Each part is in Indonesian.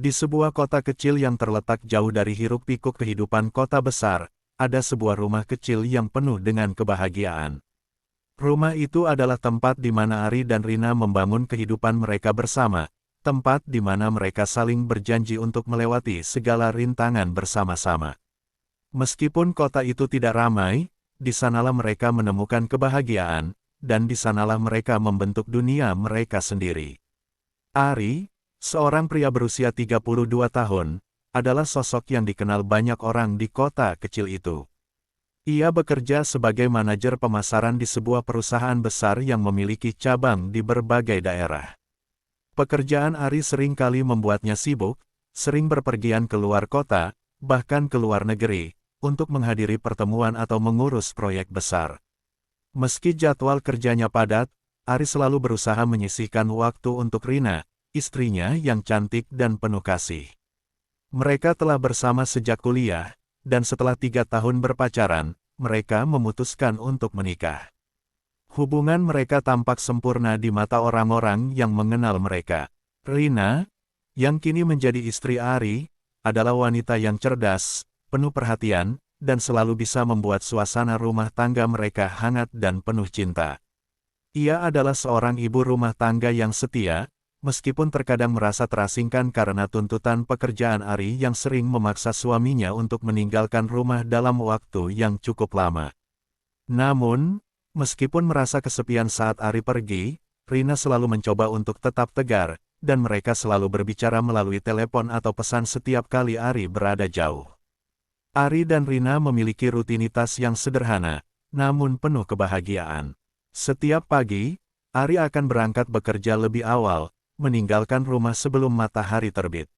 Di sebuah kota kecil yang terletak jauh dari hiruk-pikuk kehidupan kota besar, ada sebuah rumah kecil yang penuh dengan kebahagiaan. Rumah itu adalah tempat di mana Ari dan Rina membangun kehidupan mereka bersama, tempat di mana mereka saling berjanji untuk melewati segala rintangan bersama-sama. Meskipun kota itu tidak ramai, di sanalah mereka menemukan kebahagiaan, dan di sanalah mereka membentuk dunia mereka sendiri. Ari, seorang pria berusia 32 tahun, adalah sosok yang dikenal banyak orang di kota kecil itu. Ia bekerja sebagai manajer pemasaran di sebuah perusahaan besar yang memiliki cabang di berbagai daerah. Pekerjaan Ari sering kali membuatnya sibuk, sering berpergian keluar kota, bahkan ke luar negeri, untuk menghadiri pertemuan atau mengurus proyek besar. Meski jadwal kerjanya padat, Ari selalu berusaha menyisihkan waktu untuk Rina, istrinya yang cantik dan penuh kasih. Mereka telah bersama sejak kuliah, dan setelah 3 tahun berpacaran, mereka memutuskan untuk menikah. Hubungan mereka tampak sempurna di mata orang-orang yang mengenal mereka. Rina, yang kini menjadi istri Ari, adalah wanita yang cerdas, penuh perhatian, dan selalu bisa membuat suasana rumah tangga mereka hangat dan penuh cinta. Ia adalah seorang ibu rumah tangga yang setia, meskipun terkadang merasa terasingkan karena tuntutan pekerjaan Ari yang sering memaksa suaminya untuk meninggalkan rumah dalam waktu yang cukup lama. Namun, meskipun merasa kesepian saat Ari pergi, Rina selalu mencoba untuk tetap tegar, dan mereka selalu berbicara melalui telepon atau pesan setiap kali Ari berada jauh. Ari dan Rina memiliki rutinitas yang sederhana, namun penuh kebahagiaan. Setiap pagi, Ari akan berangkat bekerja lebih awal, meninggalkan rumah sebelum matahari terbit.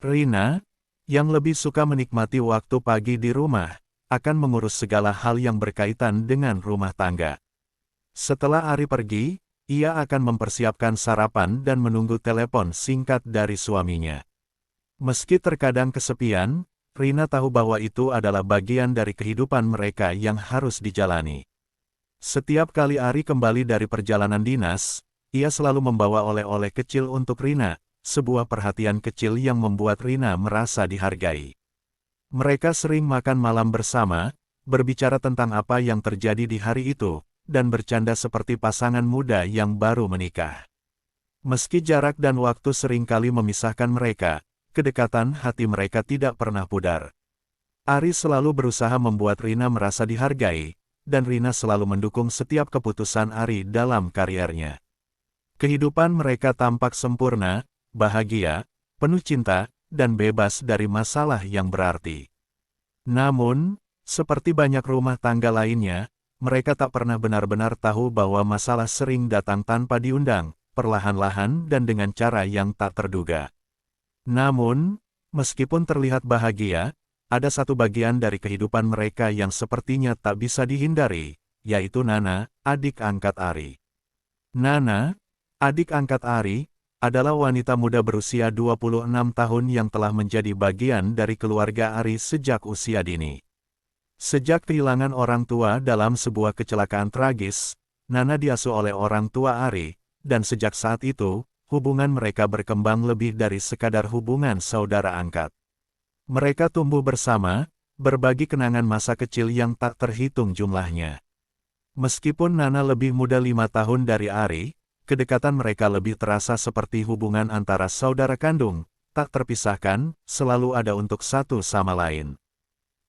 Rina, yang lebih suka menikmati waktu pagi di rumah, akan mengurus segala hal yang berkaitan dengan rumah tangga. Setelah Ari pergi, ia akan mempersiapkan sarapan dan menunggu telepon singkat dari suaminya. Meski terkadang kesepian, Rina tahu bahwa itu adalah bagian dari kehidupan mereka yang harus dijalani. Setiap kali Ari kembali dari perjalanan dinas, ia selalu membawa oleh-oleh kecil untuk Rina, sebuah perhatian kecil yang membuat Rina merasa dihargai. Mereka sering makan malam bersama, berbicara tentang apa yang terjadi di hari itu, dan bercanda seperti pasangan muda yang baru menikah. Meski jarak dan waktu sering kali memisahkan mereka, kedekatan hati mereka tidak pernah pudar. Ari selalu berusaha membuat Rina merasa dihargai, dan Rina selalu mendukung setiap keputusan Ari dalam kariernya. Kehidupan mereka tampak sempurna, bahagia, penuh cinta, dan bebas dari masalah yang berarti. Namun, seperti banyak rumah tangga lainnya, mereka tak pernah benar-benar tahu bahwa masalah sering datang tanpa diundang, perlahan-lahan dan dengan cara yang tak terduga. Namun, meskipun terlihat bahagia, ada satu bagian dari kehidupan mereka yang sepertinya tak bisa dihindari, yaitu Nana, adik angkat Ari. Nana, adik angkat Ari, adalah wanita muda berusia 26 tahun yang telah menjadi bagian dari keluarga Ari sejak usia dini. Sejak kehilangan orang tua dalam sebuah kecelakaan tragis, Nana diasuh oleh orang tua Ari, dan sejak saat itu, hubungan mereka berkembang lebih dari sekadar hubungan saudara angkat. Mereka tumbuh bersama, berbagi kenangan masa kecil yang tak terhitung jumlahnya. Meskipun Nana lebih muda 5 tahun dari Ari, kedekatan mereka lebih terasa seperti hubungan antara saudara kandung, tak terpisahkan, selalu ada untuk satu sama lain.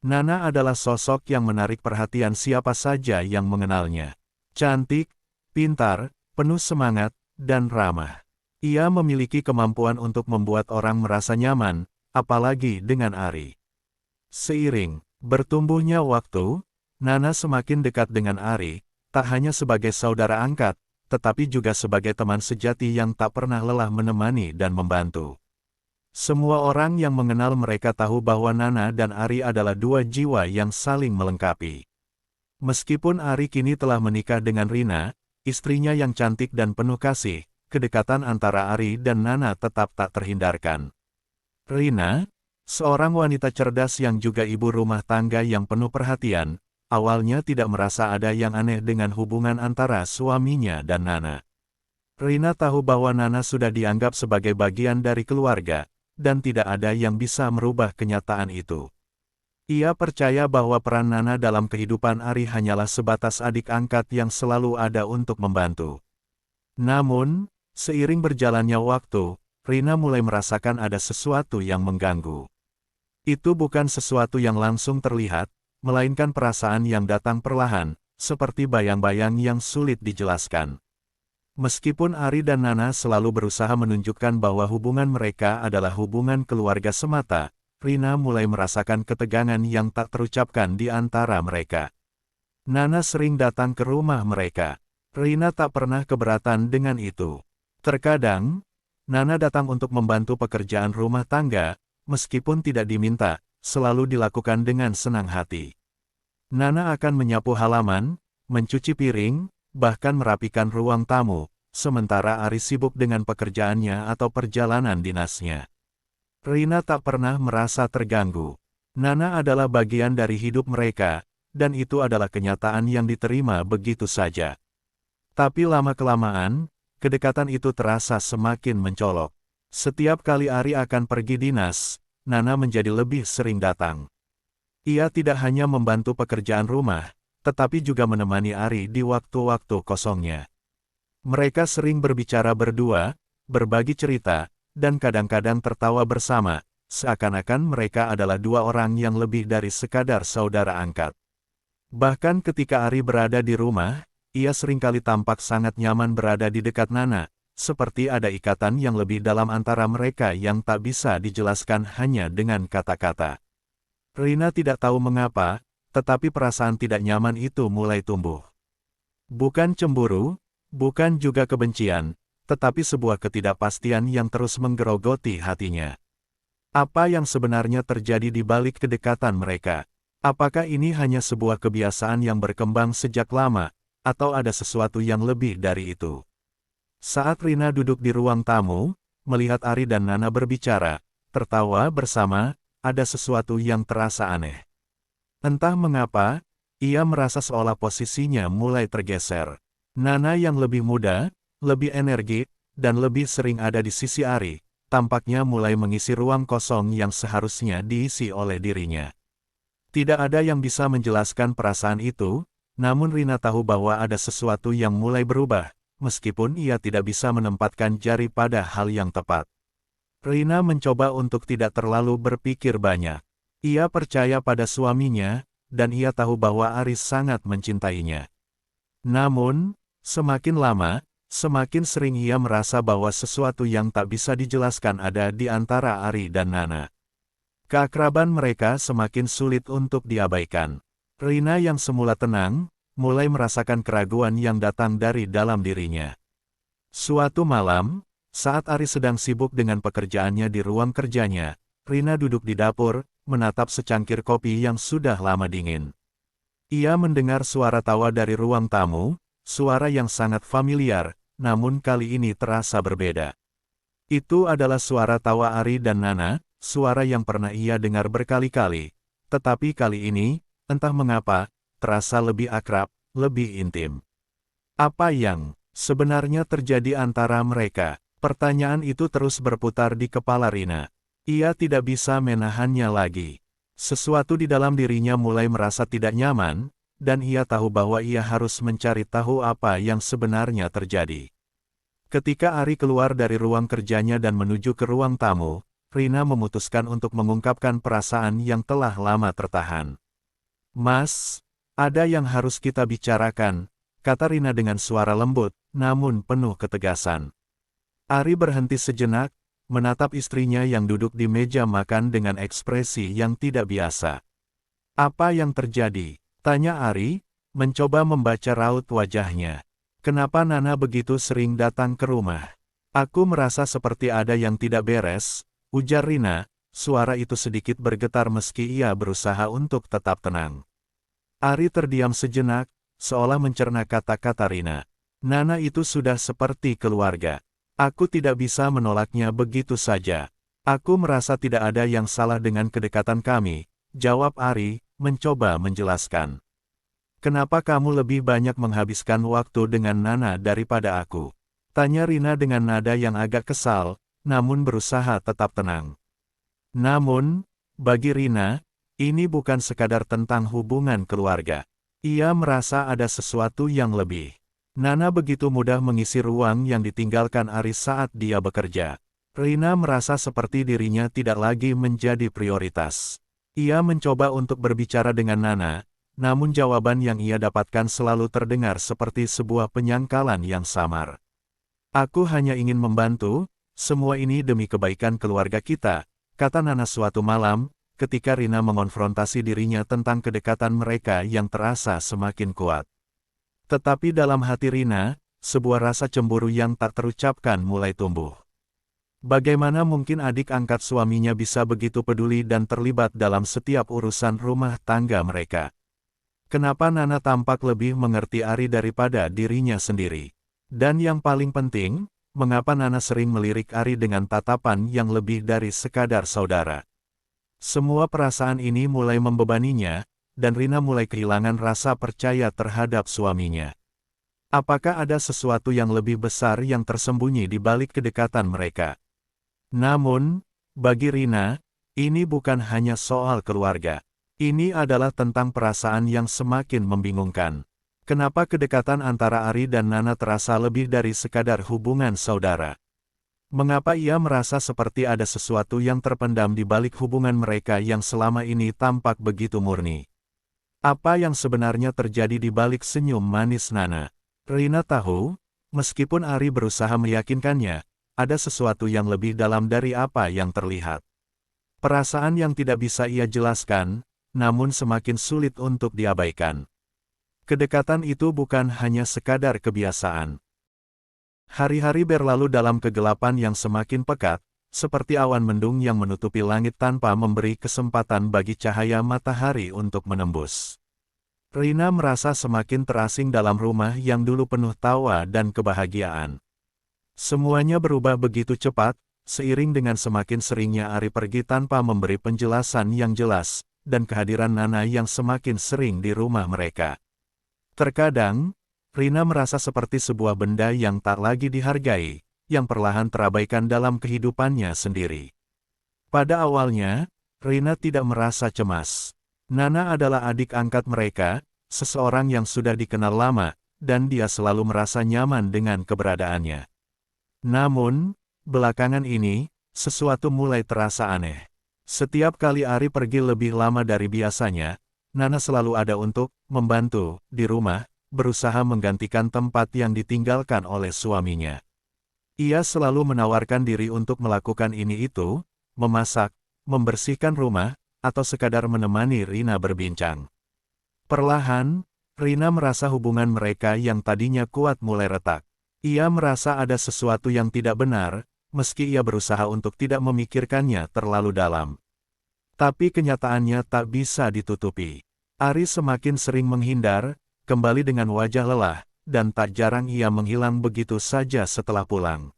Nana adalah sosok yang menarik perhatian siapa saja yang mengenalnya. Cantik, pintar, penuh semangat, dan ramah. Ia memiliki kemampuan untuk membuat orang merasa nyaman, apalagi dengan Ari. Seiring bertumbuhnya waktu, Nana semakin dekat dengan Ari, tak hanya sebagai saudara angkat, tetapi juga sebagai teman sejati yang tak pernah lelah menemani dan membantu. Semua orang yang mengenal mereka tahu bahwa Nana dan Ari adalah dua jiwa yang saling melengkapi. Meskipun Ari kini telah menikah dengan Rina, istrinya yang cantik dan penuh kasih, kedekatan antara Ari dan Nana tetap tak terhindarkan. Rina, seorang wanita cerdas yang juga ibu rumah tangga yang penuh perhatian, awalnya tidak merasa ada yang aneh dengan hubungan antara suaminya dan Nana. Rina tahu bahwa Nana sudah dianggap sebagai bagian dari keluarga, dan tidak ada yang bisa merubah kenyataan itu. Ia percaya bahwa peran Nana dalam kehidupan Ari hanyalah sebatas adik angkat yang selalu ada untuk membantu. Namun, seiring berjalannya waktu, Rina mulai merasakan ada sesuatu yang mengganggu. Itu bukan sesuatu yang langsung terlihat, melainkan perasaan yang datang perlahan, seperti bayang-bayang yang sulit dijelaskan. Meskipun Ari dan Nana selalu berusaha menunjukkan bahwa hubungan mereka adalah hubungan keluarga semata, Rina mulai merasakan ketegangan yang tak terucapkan di antara mereka. Nana sering datang ke rumah mereka. Rina tak pernah keberatan dengan itu. Terkadang, Nana datang untuk membantu pekerjaan rumah tangga, meskipun tidak diminta, selalu dilakukan dengan senang hati. Nana akan menyapu halaman, mencuci piring, bahkan merapikan ruang tamu, sementara Ari sibuk dengan pekerjaannya atau perjalanan dinasnya. Rina tak pernah merasa terganggu. Nana adalah bagian dari hidup mereka, dan itu adalah kenyataan yang diterima begitu saja. Tapi lama-kelamaan, kedekatan itu terasa semakin mencolok. Setiap kali Ari akan pergi dinas, Nana menjadi lebih sering datang. Ia tidak hanya membantu pekerjaan rumah, tetapi juga menemani Ari di waktu-waktu kosongnya. Mereka sering berbicara berdua, berbagi cerita, dan kadang-kadang tertawa bersama, seakan-akan mereka adalah dua orang yang lebih dari sekadar saudara angkat. Bahkan ketika Ari berada di rumah, ia seringkali tampak sangat nyaman berada di dekat Nana, seperti ada ikatan yang lebih dalam antara mereka yang tak bisa dijelaskan hanya dengan kata-kata. Rina tidak tahu mengapa, tetapi perasaan tidak nyaman itu mulai tumbuh. Bukan cemburu, bukan juga kebencian, tetapi sebuah ketidakpastian yang terus menggerogoti hatinya. Apa yang sebenarnya terjadi di balik kedekatan mereka? Apakah ini hanya sebuah kebiasaan yang berkembang sejak lama, atau ada sesuatu yang lebih dari itu? Saat Rina duduk di ruang tamu, melihat Ari dan Nana berbicara, tertawa bersama, ada sesuatu yang terasa aneh. Entah mengapa, ia merasa seolah posisinya mulai tergeser. Nana yang lebih muda, lebih energik, dan lebih sering ada di sisi Ari, tampaknya mulai mengisi ruang kosong yang seharusnya diisi oleh dirinya. Tidak ada yang bisa menjelaskan perasaan itu, namun Rina tahu bahwa ada sesuatu yang mulai berubah, meskipun ia tidak bisa menempatkan jari pada hal yang tepat. Rina mencoba untuk tidak terlalu berpikir banyak. Ia percaya pada suaminya, dan ia tahu bahwa Aris sangat mencintainya. Namun, semakin lama, semakin sering ia merasa bahwa sesuatu yang tak bisa dijelaskan ada di antara Ari dan Nana. Keakraban mereka semakin sulit untuk diabaikan. Rina yang semula tenang, mulai merasakan keraguan yang datang dari dalam dirinya. Suatu malam, saat Ari sedang sibuk dengan pekerjaannya di ruang kerjanya, Rina duduk di dapur, menatap secangkir kopi yang sudah lama dingin. Ia mendengar suara tawa dari ruang tamu, suara yang sangat familiar, namun kali ini terasa berbeda. Itu adalah suara tawa Ari dan Nana, suara yang pernah ia dengar berkali-kali, tetapi kali ini, entah mengapa, terasa lebih akrab, lebih intim. Apa yang sebenarnya terjadi antara mereka? Pertanyaan itu terus berputar di kepala Rina. Ia tidak bisa menahannya lagi. Sesuatu di dalam dirinya mulai merasa tidak nyaman, dan ia tahu bahwa ia harus mencari tahu apa yang sebenarnya terjadi. Ketika Ari keluar dari ruang kerjanya dan menuju ke ruang tamu, Rina memutuskan untuk mengungkapkan perasaan yang telah lama tertahan. "Mas, ada yang harus kita bicarakan," kata Rina dengan suara lembut, namun penuh ketegasan. Ari berhenti sejenak, menatap istrinya yang duduk di meja makan dengan ekspresi yang tidak biasa. "Apa yang terjadi?" tanya Ari, mencoba membaca raut wajahnya. "Kenapa Nana begitu sering datang ke rumah?" "Aku merasa seperti ada yang tidak beres," ujar Rina, suara itu sedikit bergetar meski ia berusaha untuk tetap tenang. Ari terdiam sejenak, seolah mencerna kata-kata Rina. "Nana itu sudah seperti keluarga. Aku tidak bisa menolaknya begitu saja. Aku merasa tidak ada yang salah dengan kedekatan kami," jawab Ari, mencoba menjelaskan. "Kenapa kamu lebih banyak menghabiskan waktu dengan Nana daripada aku?" tanya Rina dengan nada yang agak kesal, namun berusaha tetap tenang. Namun, bagi Rina, ini bukan sekadar tentang hubungan keluarga. Ia merasa ada sesuatu yang lebih. Nana begitu mudah mengisi ruang yang ditinggalkan Aris saat dia bekerja. Rina merasa seperti dirinya tidak lagi menjadi prioritas. Ia mencoba untuk berbicara dengan Nana, namun jawaban yang ia dapatkan selalu terdengar seperti sebuah penyangkalan yang samar. Aku hanya ingin membantu, semua ini demi kebaikan keluarga kita, kata Nana suatu malam, ketika Rina mengonfrontasi dirinya tentang kedekatan mereka yang terasa semakin kuat. Tetapi dalam hati Rina, sebuah rasa cemburu yang tak terucapkan mulai tumbuh. Bagaimana mungkin adik angkat suaminya bisa begitu peduli dan terlibat dalam setiap urusan rumah tangga mereka? Kenapa Nana tampak lebih mengerti Ari daripada dirinya sendiri? Dan yang paling penting, mengapa Nana sering melirik Ari dengan tatapan yang lebih dari sekadar saudara? Semua perasaan ini mulai membebaninya, dan Rina mulai kehilangan rasa percaya terhadap suaminya. Apakah ada sesuatu yang lebih besar yang tersembunyi di balik kedekatan mereka? Namun, bagi Rina, ini bukan hanya soal keluarga. Ini adalah tentang perasaan yang semakin membingungkan. Kenapa kedekatan antara Ari dan Nana terasa lebih dari sekadar hubungan saudara? Mengapa ia merasa seperti ada sesuatu yang terpendam di balik hubungan mereka yang selama ini tampak begitu murni? Apa yang sebenarnya terjadi di balik senyum manis Nana? Rina tahu, meskipun Ari berusaha meyakinkannya, ada sesuatu yang lebih dalam dari apa yang terlihat. Perasaan yang tidak bisa ia jelaskan, namun semakin sulit untuk diabaikan. Kedekatan itu bukan hanya sekadar kebiasaan. Hari-hari berlalu dalam kegelapan yang semakin pekat, seperti awan mendung yang menutupi langit tanpa memberi kesempatan bagi cahaya matahari untuk menembus. Rina merasa semakin terasing dalam rumah yang dulu penuh tawa dan kebahagiaan. Semuanya berubah begitu cepat, seiring dengan semakin seringnya Ari pergi tanpa memberi penjelasan yang jelas, dan kehadiran Nana yang semakin sering di rumah mereka. Terkadang, Rina merasa seperti sebuah benda yang tak lagi dihargai, yang perlahan terabaikan dalam kehidupannya sendiri. Pada awalnya, Rina tidak merasa cemas. Nana adalah adik angkat mereka, seseorang yang sudah dikenal lama, dan dia selalu merasa nyaman dengan keberadaannya. Namun, belakangan ini, sesuatu mulai terasa aneh. Setiap kali Ari pergi lebih lama dari biasanya, Nana selalu ada untuk membantu di rumah, berusaha menggantikan tempat yang ditinggalkan oleh suaminya. Ia selalu menawarkan diri untuk melakukan ini itu, memasak, membersihkan rumah, atau sekadar menemani Rina berbincang. Perlahan, Rina merasa hubungan mereka yang tadinya kuat mulai retak. Ia merasa ada sesuatu yang tidak benar, meski ia berusaha untuk tidak memikirkannya terlalu dalam. Tapi kenyataannya tak bisa ditutupi. Ari semakin sering menghindar, kembali dengan wajah lelah, dan tak jarang ia menghilang begitu saja setelah pulang.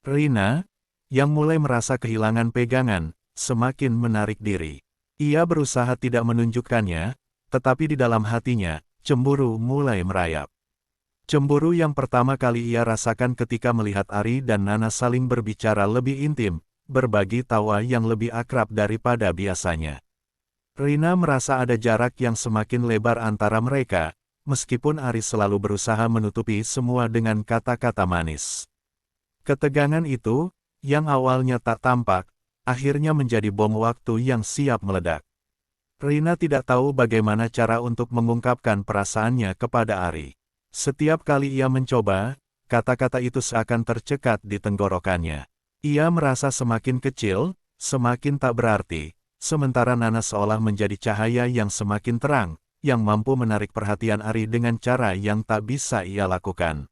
Rina, yang mulai merasa kehilangan pegangan, semakin menarik diri. Ia berusaha tidak menunjukkannya, tetapi di dalam hatinya, cemburu mulai merayap. Cemburu yang pertama kali ia rasakan ketika melihat Ari dan Nana saling berbicara lebih intim, berbagi tawa yang lebih akrab daripada biasanya. Rina merasa ada jarak yang semakin lebar antara mereka, meskipun Ari selalu berusaha menutupi semua dengan kata-kata manis. Ketegangan itu, yang awalnya tak tampak, akhirnya menjadi bom waktu yang siap meledak. Rina tidak tahu bagaimana cara untuk mengungkapkan perasaannya kepada Ari. Setiap kali ia mencoba, kata-kata itu seakan tercekat di tenggorokannya. Ia merasa semakin kecil, semakin tak berarti, sementara Nana seolah menjadi cahaya yang semakin terang, yang mampu menarik perhatian Ari dengan cara yang tak bisa ia lakukan.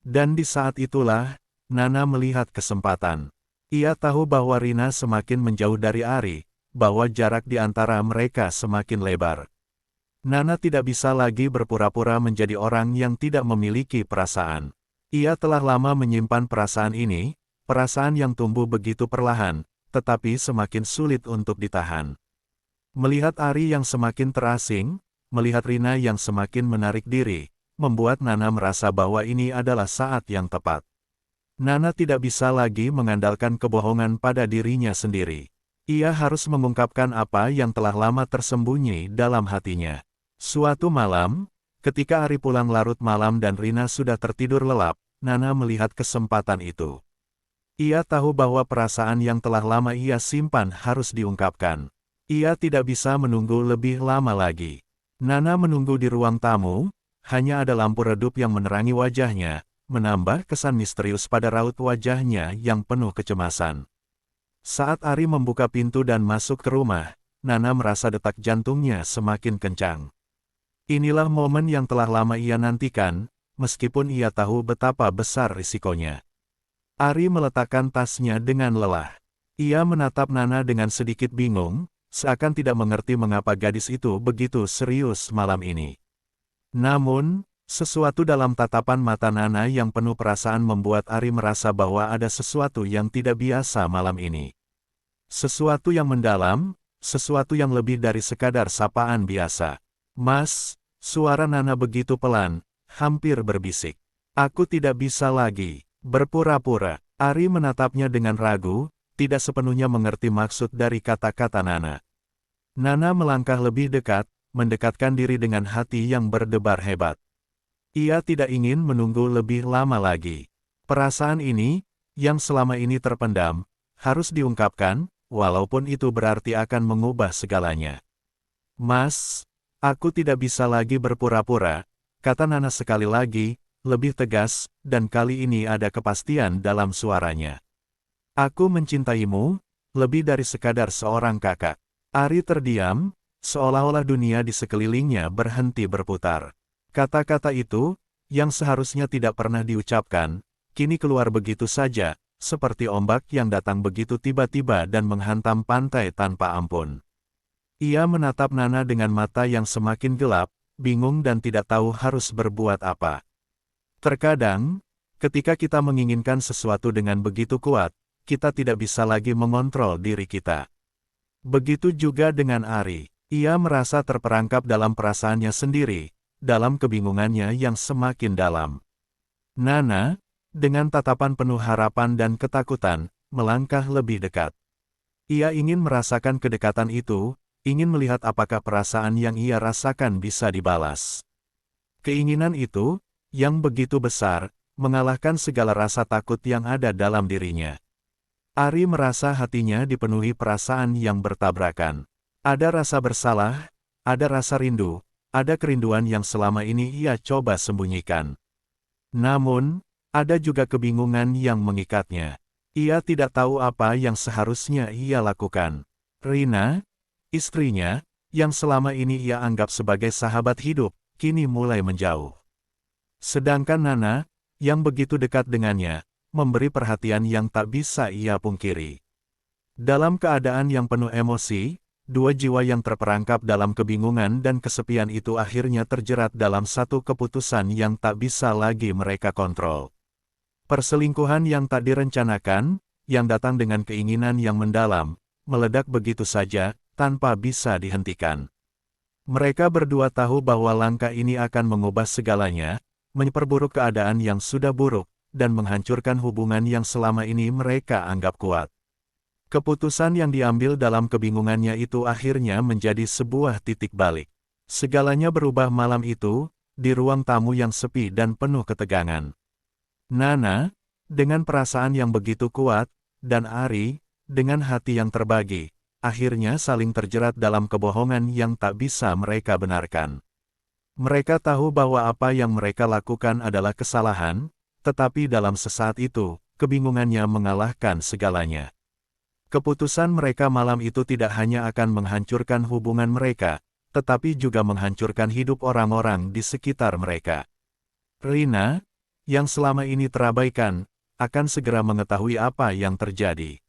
Dan di saat itulah, Nana melihat kesempatan. Ia tahu bahwa Rina semakin menjauh dari Ari, bahwa jarak di antara mereka semakin lebar. Nana tidak bisa lagi berpura-pura menjadi orang yang tidak memiliki perasaan. Ia telah lama menyimpan perasaan ini, perasaan yang tumbuh begitu perlahan, tetapi semakin sulit untuk ditahan. Melihat Ari yang semakin terasing, melihat Rina yang semakin menarik diri, membuat Nana merasa bahwa ini adalah saat yang tepat. Nana tidak bisa lagi mengandalkan kebohongan pada dirinya sendiri. Ia harus mengungkapkan apa yang telah lama tersembunyi dalam hatinya. Suatu malam, ketika Ari pulang larut malam dan Rina sudah tertidur lelap, Nana melihat kesempatan itu. Ia tahu bahwa perasaan yang telah lama ia simpan harus diungkapkan. Ia tidak bisa menunggu lebih lama lagi. Nana menunggu di ruang tamu, hanya ada lampu redup yang menerangi wajahnya, menambah kesan misterius pada raut wajahnya yang penuh kecemasan. Saat Ari membuka pintu dan masuk ke rumah, Nana merasa detak jantungnya semakin kencang. Inilah momen yang telah lama ia nantikan, meskipun ia tahu betapa besar risikonya. Ari meletakkan tasnya dengan lelah. Ia menatap Nana dengan sedikit bingung, seakan tidak mengerti mengapa gadis itu begitu serius malam ini. Namun, sesuatu dalam tatapan mata Nana yang penuh perasaan membuat Ari merasa bahwa ada sesuatu yang tidak biasa malam ini. Sesuatu yang mendalam, sesuatu yang lebih dari sekadar sapaan biasa. "Mas," suara Nana begitu pelan, hampir berbisik. "Aku tidak bisa lagi berpura-pura." Ari menatapnya dengan ragu, tidak sepenuhnya mengerti maksud dari kata-kata Nana. Nana melangkah lebih dekat, mendekatkan diri dengan hati yang berdebar hebat. Ia tidak ingin menunggu lebih lama lagi. Perasaan ini, yang selama ini terpendam, harus diungkapkan, walaupun itu berarti akan mengubah segalanya. "Mas, aku tidak bisa lagi berpura-pura," kata Nana sekali lagi, lebih tegas, dan kali ini ada kepastian dalam suaranya. "Aku mencintaimu, lebih dari sekadar seorang kakak." Ari terdiam, seolah-olah dunia di sekelilingnya berhenti berputar. Kata-kata itu, yang seharusnya tidak pernah diucapkan, kini keluar begitu saja, seperti ombak yang datang begitu tiba-tiba dan menghantam pantai tanpa ampun. Ia menatap Nana dengan mata yang semakin gelap, bingung dan tidak tahu harus berbuat apa. Terkadang, ketika kita menginginkan sesuatu dengan begitu kuat, kita tidak bisa lagi mengontrol diri kita. Begitu juga dengan Ari. Ia merasa terperangkap dalam perasaannya sendiri, dalam kebingungannya yang semakin dalam. Nana, dengan tatapan penuh harapan dan ketakutan, melangkah lebih dekat. Ia ingin merasakan kedekatan itu, ingin melihat apakah perasaan yang ia rasakan bisa dibalas. Keinginan itu, yang begitu besar, mengalahkan segala rasa takut yang ada dalam dirinya. Ari merasa hatinya dipenuhi perasaan yang bertabrakan. Ada rasa bersalah, ada rasa rindu, ada kerinduan yang selama ini ia coba sembunyikan. Namun, ada juga kebingungan yang mengikatnya. Ia tidak tahu apa yang seharusnya ia lakukan. Rina, istrinya, yang selama ini ia anggap sebagai sahabat hidup, kini mulai menjauh. Sedangkan Nana, yang begitu dekat dengannya, memberi perhatian yang tak bisa ia pungkiri. Dalam keadaan yang penuh emosi, dua jiwa yang terperangkap dalam kebingungan dan kesepian itu akhirnya terjerat dalam satu keputusan yang tak bisa lagi mereka kontrol. Perselingkuhan yang tak direncanakan, yang datang dengan keinginan yang mendalam, meledak begitu saja, tanpa bisa dihentikan. Mereka berdua tahu bahwa langkah ini akan mengubah segalanya, memperburuk keadaan yang sudah buruk, dan menghancurkan hubungan yang selama ini mereka anggap kuat. Keputusan yang diambil dalam kebingungannya itu akhirnya menjadi sebuah titik balik. Segalanya berubah malam itu, di ruang tamu yang sepi dan penuh ketegangan. Nana, dengan perasaan yang begitu kuat, dan Ari, dengan hati yang terbagi, akhirnya saling terjerat dalam kebohongan yang tak bisa mereka benarkan. Mereka tahu bahwa apa yang mereka lakukan adalah kesalahan, tetapi dalam sesaat itu, kebingungannya mengalahkan segalanya. Keputusan mereka malam itu tidak hanya akan menghancurkan hubungan mereka, tetapi juga menghancurkan hidup orang-orang di sekitar mereka. Rina, yang selama ini terabaikan, akan segera mengetahui apa yang terjadi.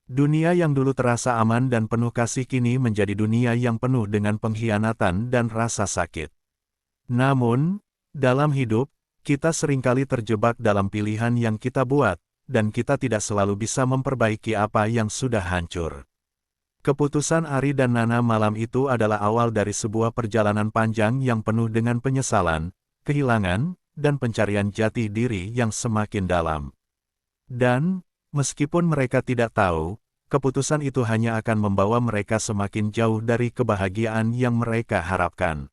Dunia yang dulu terasa aman dan penuh kasih kini menjadi dunia yang penuh dengan pengkhianatan dan rasa sakit. Namun, dalam hidup, kita seringkali terjebak dalam pilihan yang kita buat, dan kita tidak selalu bisa memperbaiki apa yang sudah hancur. Keputusan Ari dan Nana malam itu adalah awal dari sebuah perjalanan panjang yang penuh dengan penyesalan, kehilangan, dan pencarian jati diri yang semakin dalam. Dan, meskipun mereka tidak tahu, keputusan itu hanya akan membawa mereka semakin jauh dari kebahagiaan yang mereka harapkan.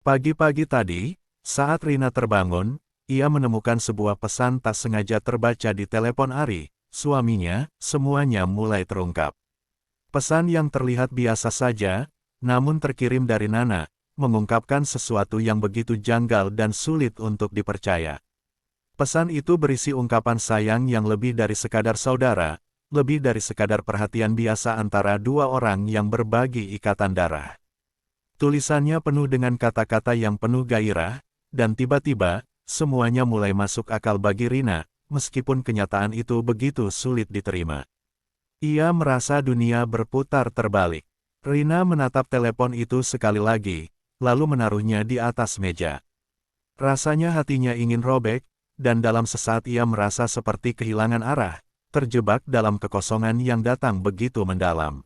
Pagi-pagi tadi, saat Rina terbangun, ia menemukan sebuah pesan tak sengaja terbaca di telepon Ari, suaminya. Semuanya mulai terungkap. Pesan yang terlihat biasa saja, namun terkirim dari Nana, mengungkapkan sesuatu yang begitu janggal dan sulit untuk dipercaya. Pesan itu berisi ungkapan sayang yang lebih dari sekadar saudara, lebih dari sekadar perhatian biasa antara dua orang yang berbagi ikatan darah. Tulisannya penuh dengan kata-kata yang penuh gairah, dan tiba-tiba, semuanya mulai masuk akal bagi Rina, meskipun kenyataan itu begitu sulit diterima. Ia merasa dunia berputar terbalik. Rina menatap telepon itu sekali lagi, lalu menaruhnya di atas meja. Rasanya hatinya ingin robek, dan dalam sesaat ia merasa seperti kehilangan arah, terjebak dalam kekosongan yang datang begitu mendalam.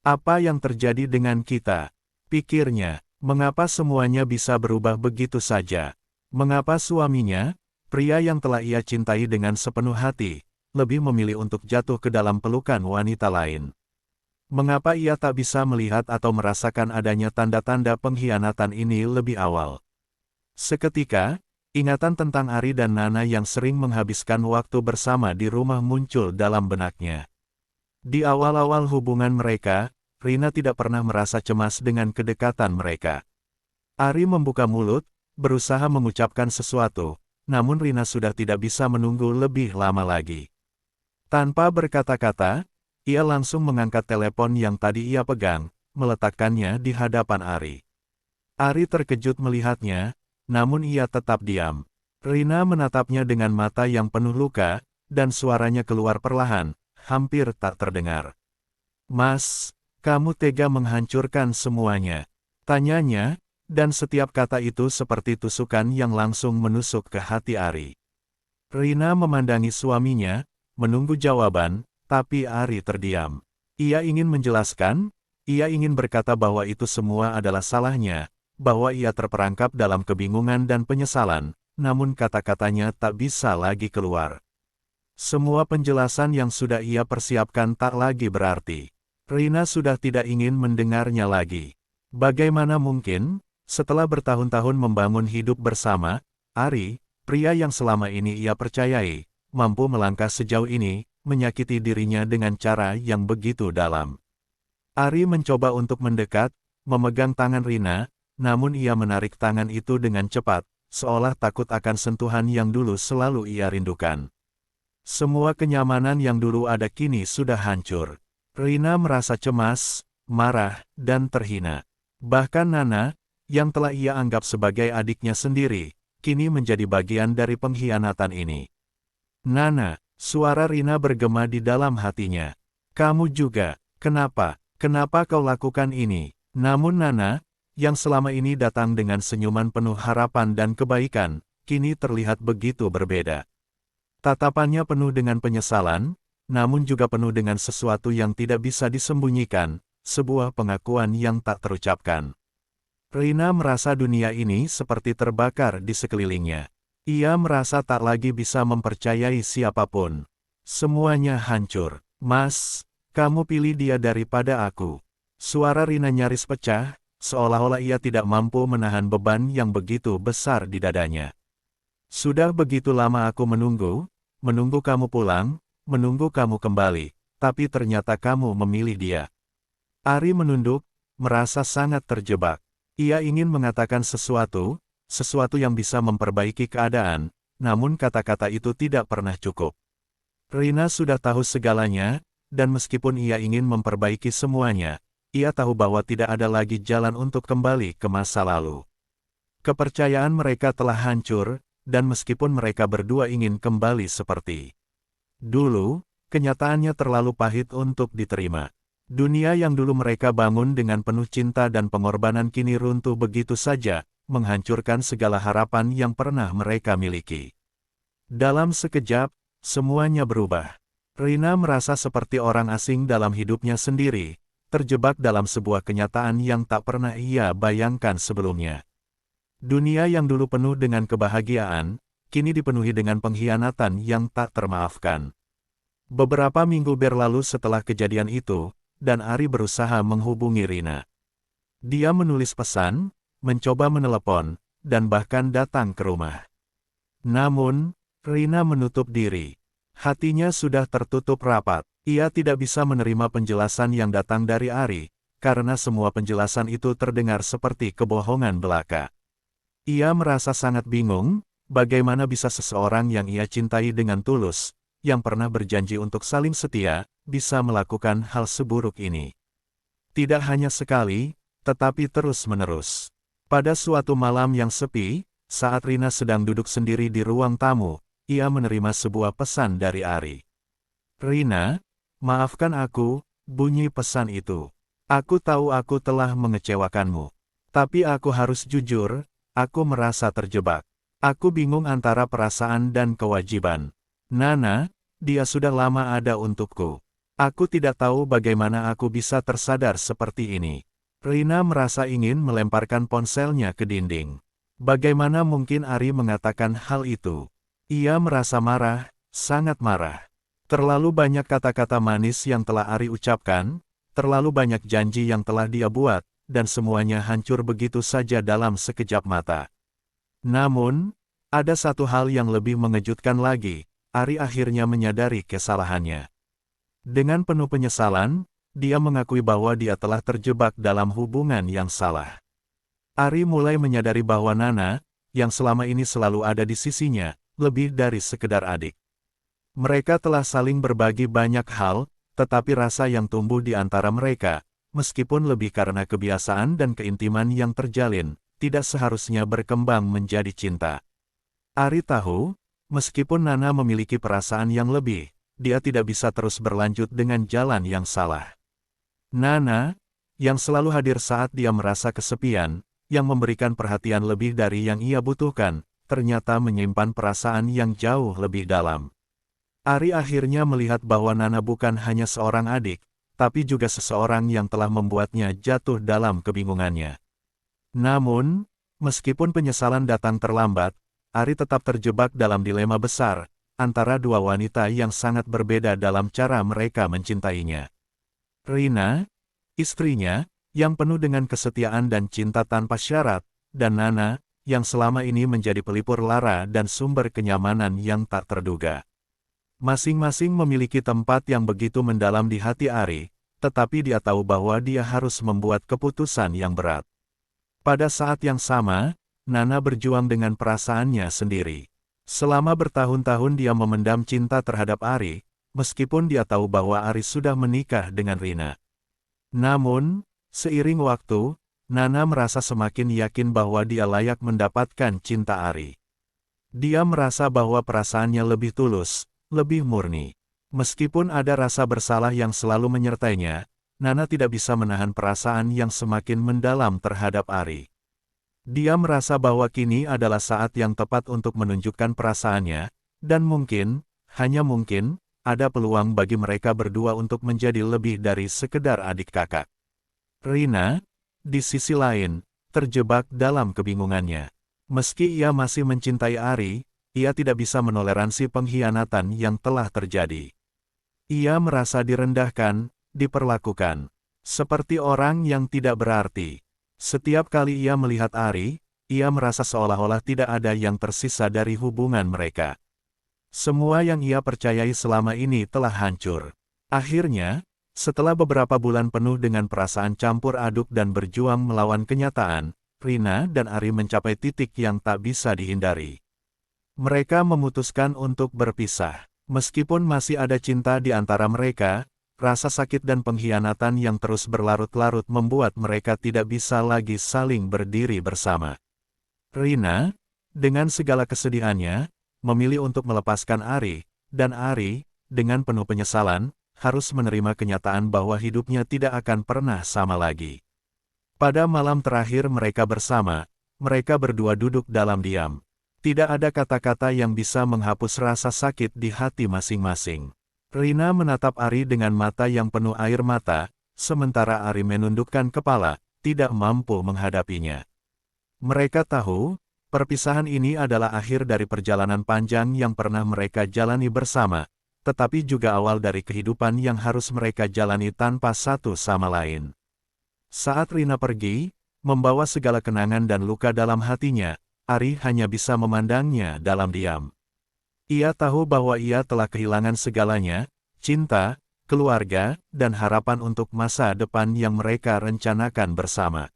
Apa yang terjadi dengan kita? Pikirnya, mengapa semuanya bisa berubah begitu saja? Mengapa suaminya, pria yang telah ia cintai dengan sepenuh hati, lebih memilih untuk jatuh ke dalam pelukan wanita lain? Mengapa ia tak bisa melihat atau merasakan adanya tanda-tanda pengkhianatan ini lebih awal? Seketika, ingatan tentang Ari dan Nana yang sering menghabiskan waktu bersama di rumah muncul dalam benaknya. Di awal-awal hubungan mereka, Rina tidak pernah merasa cemas dengan kedekatan mereka. Ari membuka mulut, berusaha mengucapkan sesuatu, namun Rina sudah tidak bisa menunggu lebih lama lagi. Tanpa berkata-kata, ia langsung mengangkat telepon yang tadi ia pegang, meletakkannya di hadapan Ari. Ari terkejut melihatnya, namun ia tetap diam. Rina menatapnya dengan mata yang penuh luka, dan suaranya keluar perlahan, hampir tak terdengar. "Mas, kamu tega menghancurkan semuanya?" tanyanya, dan setiap kata itu seperti tusukan yang langsung menusuk ke hati Ari. Rina memandangi suaminya, menunggu jawaban, tapi Ari terdiam. Ia ingin menjelaskan, ia ingin berkata bahwa itu semua adalah salahnya, bahwa ia terperangkap dalam kebingungan dan penyesalan, namun kata-katanya tak bisa lagi keluar. Semua penjelasan yang sudah ia persiapkan tak lagi berarti. Rina sudah tidak ingin mendengarnya lagi. Bagaimana mungkin, setelah bertahun-tahun membangun hidup bersama, Ari, pria yang selama ini ia percayai, mampu melangkah sejauh ini, menyakiti dirinya dengan cara yang begitu dalam. Ari mencoba untuk mendekat, memegang tangan Rina, namun ia menarik tangan itu dengan cepat, seolah takut akan sentuhan yang dulu selalu ia rindukan. Semua kenyamanan yang dulu ada kini sudah hancur. Rina merasa cemas, marah, dan terhina. Bahkan Nana, yang telah ia anggap sebagai adiknya sendiri, kini menjadi bagian dari pengkhianatan ini. "Nana," suara Rina bergema di dalam hatinya. "Kamu juga, kenapa kau lakukan ini?" Namun Nana, yang selama ini datang dengan senyuman penuh harapan dan kebaikan, kini terlihat begitu berbeda. Tatapannya penuh dengan penyesalan, namun juga penuh dengan sesuatu yang tidak bisa disembunyikan, sebuah pengakuan yang tak terucapkan. Rina merasa dunia ini seperti terbakar di sekelilingnya. Ia merasa tak lagi bisa mempercayai siapapun. Semuanya hancur. "Mas, kamu pilih dia daripada aku." Suara Rina nyaris pecah, seolah-olah ia tidak mampu menahan beban yang begitu besar di dadanya. "Sudah begitu lama aku menunggu kamu pulang, menunggu kamu kembali, tapi ternyata kamu memilih dia." Ari menunduk, merasa sangat terjebak. Ia ingin mengatakan sesuatu yang bisa memperbaiki keadaan, namun kata-kata itu tidak pernah cukup. Rina sudah tahu segalanya, dan meskipun ia ingin memperbaiki semuanya, ia tahu bahwa tidak ada lagi jalan untuk kembali ke masa lalu. Kepercayaan mereka telah hancur, dan meskipun mereka berdua ingin kembali seperti dulu, kenyataannya terlalu pahit untuk diterima. Dunia yang dulu mereka bangun dengan penuh cinta dan pengorbanan kini runtuh begitu saja, menghancurkan segala harapan yang pernah mereka miliki. Dalam sekejap, semuanya berubah. Rina merasa seperti orang asing dalam hidupnya sendiri, terjebak dalam sebuah kenyataan yang tak pernah ia bayangkan sebelumnya. Dunia yang dulu penuh dengan kebahagiaan, kini dipenuhi dengan pengkhianatan yang tak termaafkan. Beberapa minggu berlalu setelah kejadian itu, dan Ari berusaha menghubungi Rina. Dia menulis pesan, mencoba menelepon, dan bahkan datang ke rumah. Namun, Rina menutup diri. Hatinya sudah tertutup rapat. Ia tidak bisa menerima penjelasan yang datang dari Ari, karena semua penjelasan itu terdengar seperti kebohongan belaka. Ia merasa sangat bingung, bagaimana bisa seseorang yang ia cintai dengan tulus, yang pernah berjanji untuk saling setia, bisa melakukan hal seburuk ini. Tidak hanya sekali, tetapi terus-menerus. Pada suatu malam yang sepi, saat Rina sedang duduk sendiri di ruang tamu, ia menerima sebuah pesan dari Ari. "Rina, maafkan aku," bunyi pesan itu. "Aku tahu aku telah mengecewakanmu. Tapi aku harus jujur, aku merasa terjebak. Aku bingung antara perasaan dan kewajiban. Nana, dia sudah lama ada untukku. Aku tidak tahu bagaimana aku bisa tersadar seperti ini." Rina merasa ingin melemparkan ponselnya ke dinding. Bagaimana mungkin Ari mengatakan hal itu? Ia merasa marah, sangat marah. Terlalu banyak kata-kata manis yang telah Ari ucapkan, terlalu banyak janji yang telah dia buat, dan semuanya hancur begitu saja dalam sekejap mata. Namun, ada satu hal yang lebih mengejutkan lagi, Ari akhirnya menyadari kesalahannya. Dengan penuh penyesalan, dia mengakui bahwa dia telah terjebak dalam hubungan yang salah. Ari mulai menyadari bahwa Nana, yang selama ini selalu ada di sisinya, lebih dari sekedar adik. Mereka telah saling berbagi banyak hal, tetapi rasa yang tumbuh di antara mereka, meskipun lebih karena kebiasaan dan keintiman yang terjalin, tidak seharusnya berkembang menjadi cinta. Ari tahu, meskipun Nana memiliki perasaan yang lebih, dia tidak bisa terus berlanjut dengan jalan yang salah. Nana, yang selalu hadir saat dia merasa kesepian, yang memberikan perhatian lebih dari yang ia butuhkan, ternyata menyimpan perasaan yang jauh lebih dalam. Ari akhirnya melihat bahwa Nana bukan hanya seorang adik, tapi juga seseorang yang telah membuatnya jatuh dalam kebingungannya. Namun, meskipun penyesalan datang terlambat, Ari tetap terjebak dalam dilema besar, antara dua wanita yang sangat berbeda dalam cara mereka mencintainya. Rina, istrinya, yang penuh dengan kesetiaan dan cinta tanpa syarat, dan Nana, yang selama ini menjadi pelipur lara dan sumber kenyamanan yang tak terduga. Masing-masing memiliki tempat yang begitu mendalam di hati Ari, tetapi dia tahu bahwa dia harus membuat keputusan yang berat. Pada saat yang sama, Nana berjuang dengan perasaannya sendiri. Selama bertahun-tahun dia memendam cinta terhadap Ari, meskipun dia tahu bahwa Ari sudah menikah dengan Rina. Namun, seiring waktu, Nana merasa semakin yakin bahwa dia layak mendapatkan cinta Ari. Dia merasa bahwa perasaannya lebih tulus, lebih murni. Meskipun ada rasa bersalah yang selalu menyertainya, Nana tidak bisa menahan perasaan yang semakin mendalam terhadap Ari. Dia merasa bahwa kini adalah saat yang tepat untuk menunjukkan perasaannya, dan mungkin, hanya mungkin, ada peluang bagi mereka berdua untuk menjadi lebih dari sekedar adik kakak. Rina, di sisi lain, terjebak dalam kebingungannya. Meski ia masih mencintai Ari, ia tidak bisa menoleransi pengkhianatan yang telah terjadi. Ia merasa direndahkan, diperlakukan seperti orang yang tidak berarti. Setiap kali ia melihat Ari, ia merasa seolah-olah tidak ada yang tersisa dari hubungan mereka. Semua yang ia percayai selama ini telah hancur. Akhirnya, setelah beberapa bulan penuh dengan perasaan campur aduk dan berjuang melawan kenyataan, Rina dan Ari mencapai titik yang tak bisa dihindari. Mereka memutuskan untuk berpisah. Meskipun masih ada cinta di antara mereka, rasa sakit dan pengkhianatan yang terus berlarut-larut membuat mereka tidak bisa lagi saling berdiri bersama. Rina, dengan segala kesedihannya, memilih untuk melepaskan Ari, dan Ari, dengan penuh penyesalan, harus menerima kenyataan bahwa hidupnya tidak akan pernah sama lagi. Pada malam terakhir mereka bersama, mereka berdua duduk dalam diam. Tidak ada kata-kata yang bisa menghapus rasa sakit di hati masing-masing. Rina menatap Ari dengan mata yang penuh air mata, sementara Ari menundukkan kepala, tidak mampu menghadapinya. Mereka tahu, perpisahan ini adalah akhir dari perjalanan panjang yang pernah mereka jalani bersama, tetapi juga awal dari kehidupan yang harus mereka jalani tanpa satu sama lain. Saat Rina pergi, membawa segala kenangan dan luka dalam hatinya, Ari hanya bisa memandangnya dalam diam. Ia tahu bahwa ia telah kehilangan segalanya, cinta, keluarga, dan harapan untuk masa depan yang mereka rencanakan bersama.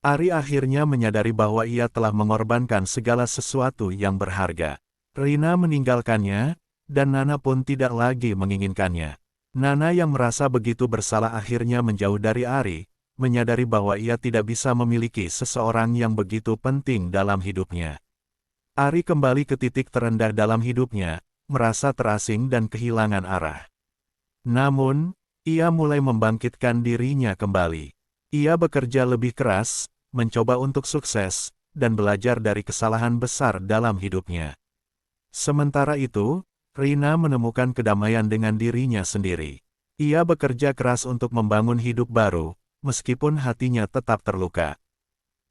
Ari akhirnya menyadari bahwa ia telah mengorbankan segala sesuatu yang berharga. Rina meninggalkannya, dan Nana pun tidak lagi menginginkannya. Nana yang merasa begitu bersalah akhirnya menjauh dari Ari, menyadari bahwa ia tidak bisa memiliki seseorang yang begitu penting dalam hidupnya. Ari kembali ke titik terendah dalam hidupnya, merasa terasing dan kehilangan arah. Namun, ia mulai membangkitkan dirinya kembali. Ia bekerja lebih keras, mencoba untuk sukses, dan belajar dari kesalahan besar dalam hidupnya. Sementara itu, Rina menemukan kedamaian dengan dirinya sendiri. Ia bekerja keras untuk membangun hidup baru, meskipun hatinya tetap terluka.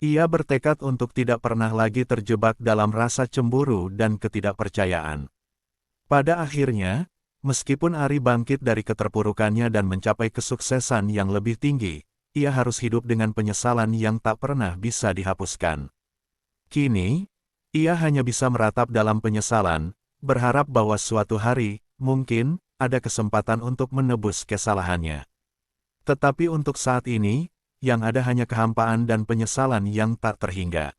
Ia bertekad untuk tidak pernah lagi terjebak dalam rasa cemburu dan ketidakpercayaan. Pada akhirnya, meskipun Ari bangkit dari keterpurukannya dan mencapai kesuksesan yang lebih tinggi, ia harus hidup dengan penyesalan yang tak pernah bisa dihapuskan. Kini, ia hanya bisa meratap dalam penyesalan, berharap bahwa suatu hari, mungkin, ada kesempatan untuk menebus kesalahannya. Tetapi untuk saat ini, yang ada hanya kehampaan dan penyesalan yang tak terhingga.